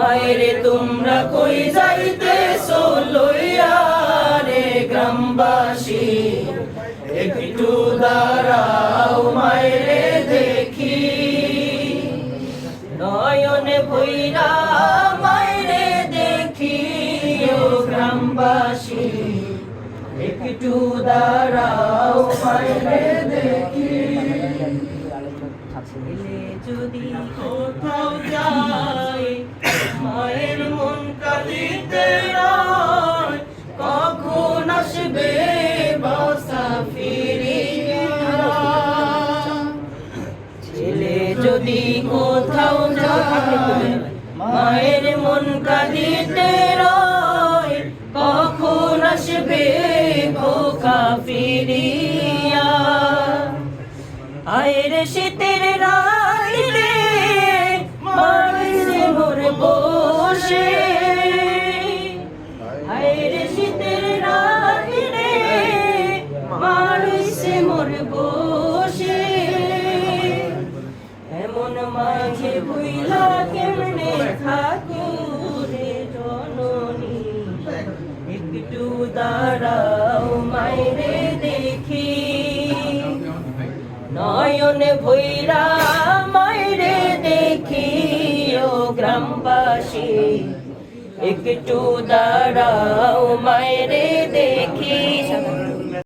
মায়েরে তোমরা কই যাইতেছো লইয়া রে গ্রামবাসী, একটু দাঁড়াও মায়েরে দেখি। নয়নে ভৈরা মায়েরে দেখি ও গ্রামবাসী, একটু দাঁড়াও মায়েরে দেখি। ছেলে যদি কোথাও যায় মায়ের মন কাঁদিতে রয়, কখন আসবে বাসা ফিরিয়া। ছেলে যদি কোথাও যায় মায়ের মন কাঁদিতে রয়, কখন আসবে খোকা ফিরিয়া। আয়ের শীতের রাতে মায়ের মোর বসে, আয়ের শীতের রাতে মায়ের মোর বসে। এমন মাঝে ভুইলা কেমনে ঠাকুরে জননী, একটু দাঁড়াও মায়েরে দেখি। নয়নে ভৈরা মায়েরে দেখি ও গ্রামবাসী, একটু দাঁড়াও মায়েরে দেখি।